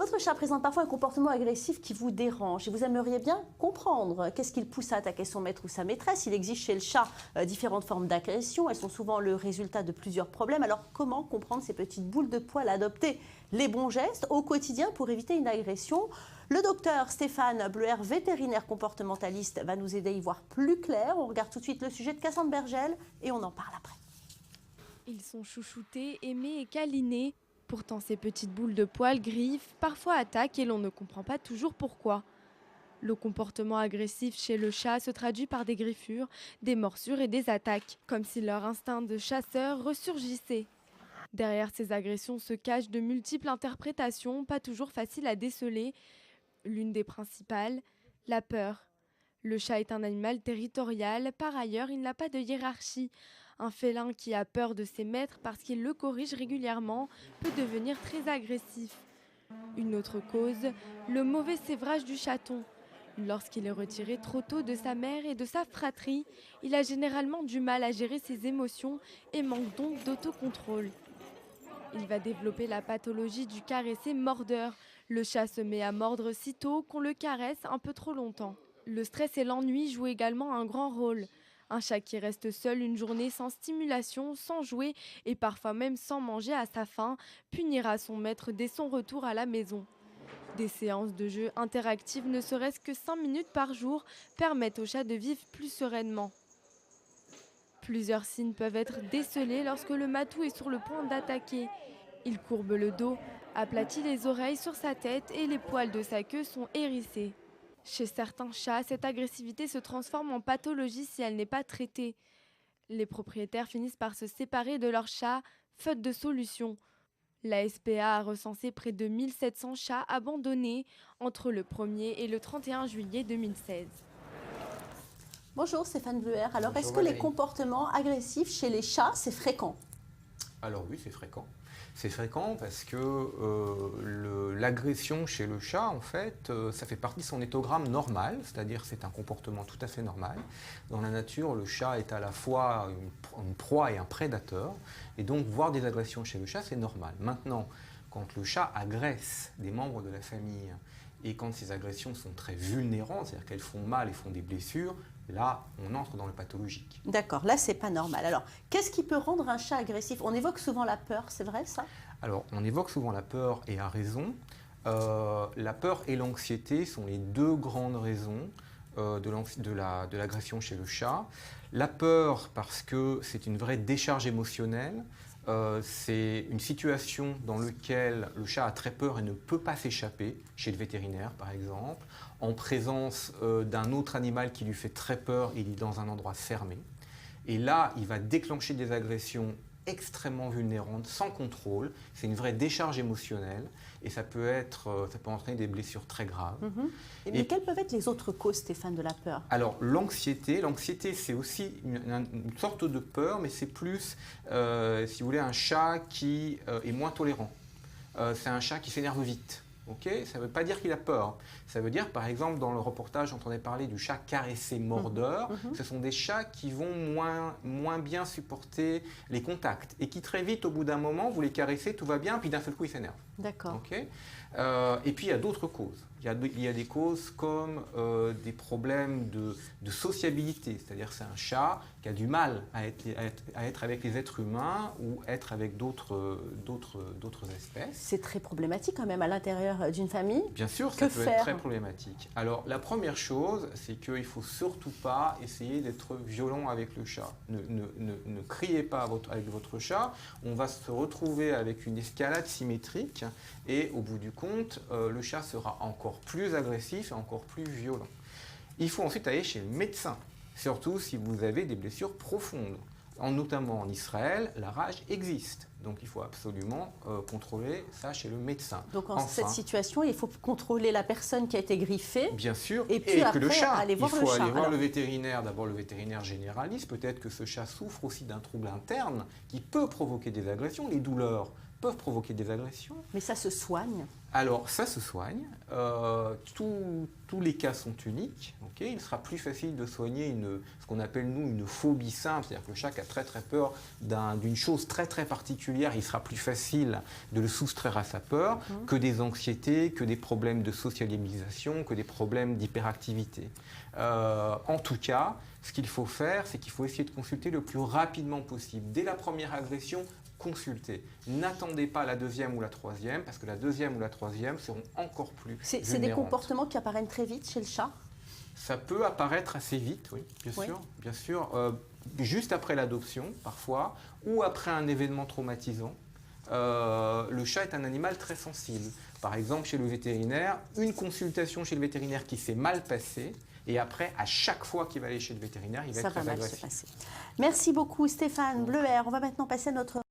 Votre chat présente parfois un comportement agressif qui vous dérange et vous aimeriez bien comprendre qu'est-ce qui le pousse à attaquer son maître ou sa maîtresse. Il existe chez le chat différentes formes d'agression. Elles sont souvent le résultat de plusieurs problèmes. Alors comment comprendre ces petites boules de poil, adopter les bons gestes au quotidien pour éviter une agression? Le docteur Stéphane Bleuer, vétérinaire comportementaliste, va nous aider à y voir plus clair. On regarde tout de suite le sujet de Cassandre Bergel et on en parle après. Ils sont chouchoutés, aimés et câlinés. Pourtant, ces petites boules de poils griffent, parfois attaquent et l'on ne comprend pas toujours pourquoi. Le comportement agressif chez le chat se traduit par des griffures, des morsures et des attaques, comme si leur instinct de chasseur ressurgissait. Derrière ces agressions se cachent de multiples interprétations, pas toujours faciles à déceler. L'une des principales, la peur. Le chat est un animal territorial, par ailleurs il n'a pas de hiérarchie. Un félin qui a peur de ses maîtres parce qu'il le corrige régulièrement peut devenir très agressif. Une autre cause, le mauvais sévrage du chaton. Lorsqu'il est retiré trop tôt de sa mère et de sa fratrie, il a généralement du mal à gérer ses émotions et manque donc d'autocontrôle. Il va développer la pathologie du caressé mordeur. Le chat se met à mordre si tôt qu'on le caresse un peu trop longtemps. Le stress et l'ennui jouent également un grand rôle. Un chat qui reste seul une journée sans stimulation, sans jouer et parfois même sans manger à sa faim, punira son maître dès son retour à la maison. Des séances de jeu interactives, ne serait-ce que 5 minutes par jour, permettent au chat de vivre plus sereinement. Plusieurs signes peuvent être décelés lorsque le matou est sur le point d'attaquer. Il courbe le dos, aplatit les oreilles sur sa tête et les poils de sa queue sont hérissés. Chez certains chats, cette agressivité se transforme en pathologie si elle n'est pas traitée. Les propriétaires finissent par se séparer de leurs chats, faute de solution. La SPA a recensé près de 1700 chats abandonnés entre le 1er et le 31 juillet 2016. Bonjour Stéphane Bleuer. Alors, Bonjour est-ce que Valérie. les comportements agressifs chez les chats, c'est fréquent? Alors oui, c'est fréquent. C'est fréquent parce que l'agression chez le chat, en fait, ça fait partie de son éthogramme normal, c'est-à-dire c'est un comportement tout à fait normal. Dans la nature, le chat est à la fois une proie et un prédateur, et donc voir des agressions chez le chat, c'est normal. Maintenant, quand le chat agresse des membres de la famille, et quand ces agressions sont très vulnérantes, c'est-à-dire qu'elles font mal et font des blessures, là, on entre dans le pathologique. D'accord, là, c'est pas normal. Alors, qu'est-ce qui peut rendre un chat agressif? On évoque souvent la peur, c'est vrai ça? Alors, on évoque souvent la peur et à raison. La peur et l'anxiété sont les deux grandes raisons de l'agression chez le chat. La peur parce que c'est une vraie décharge émotionnelle. C'est une situation dans laquelle le chat a très peur et ne peut pas s'échapper, chez le vétérinaire par exemple, en présence d'un autre animal qui lui fait très peur, il est dans un endroit fermé. Et là, il va déclencher des agressions extrêmement vulnérantes, sans contrôle. C'est une vraie décharge émotionnelle et ça peut entraîner des blessures très graves. Mais quelles peuvent être les autres causes, Stéphane, de la peur? Alors l'anxiété, c'est aussi une sorte de peur, mais c'est plus, si vous voulez, un chat qui est moins tolérant. C'est un chat qui s'énerve vite. Okay, ça ne veut pas dire qu'il a peur. Ça veut dire, par exemple, dans le reportage, j'entendais parler du chat caressé mordeur. Ce sont des chats qui vont moins bien supporter les contacts et qui très vite, au bout d'un moment, vous les caressez, tout va bien, puis d'un seul coup, ils s'énervent. D'accord. Okay, et puis, il y a d'autres causes. Il y a des causes comme des problèmes de sociabilité, c'est-à-dire c'est un chat qui a du mal à être avec les êtres humains ou être avec d'autres espèces. C'est très problématique quand même à l'intérieur d'une famille. Bien sûr, ça peut être très problématique. Alors la première chose, c'est qu'il ne faut surtout pas essayer d'être violent avec le chat. Ne criez pas avec votre chat, on va se retrouver avec une escalade symétrique et au bout du compte, le chat sera encore plus agressif et encore plus violent. Il faut ensuite aller chez le médecin, surtout si vous avez des blessures profondes. Notamment en Israël, la rage existe. Donc il faut absolument contrôler ça chez le médecin. Donc cette situation, il faut contrôler la personne qui a été griffée. Bien sûr, et puis après, que le chat. aller voir il faut le chat. aller voir le vétérinaire, d'abord le vétérinaire généraliste. Peut-être que ce chat souffre aussi d'un trouble interne qui peut provoquer des agressions. Les douleurs peuvent provoquer des agressions. Mais ça se soigne. Alors, ça se soigne. Tous les cas sont uniques. Okay, il sera plus facile de soigner ce qu'on appelle, nous, une phobie simple. C'est-à-dire que le chat qui a très, très peur d'une chose très, très particulière, il sera plus facile de le soustraire à sa peur que des anxiétés, que des problèmes de socialisation, que des problèmes d'hyperactivité. En tout cas, ce qu'il faut faire, c'est qu'il faut essayer de consulter le plus rapidement possible. Dès la première agression, consultez. N'attendez pas la deuxième ou la troisième, parce que la deuxième ou la troisième seront encore plus vulnérantes. C'est des comportements qui apparaissent très vite chez le chat? Ça peut apparaître assez vite, oui, bien sûr. Juste après l'adoption, parfois, ou après un événement traumatisant. Le chat est un animal très sensible. Par exemple, chez le vétérinaire, une consultation chez le vétérinaire qui s'est mal passée, et après, à chaque fois qu'il va aller chez le vétérinaire, il va être très agressif. Merci beaucoup Stéphane Bleuer. On va maintenant passer à notre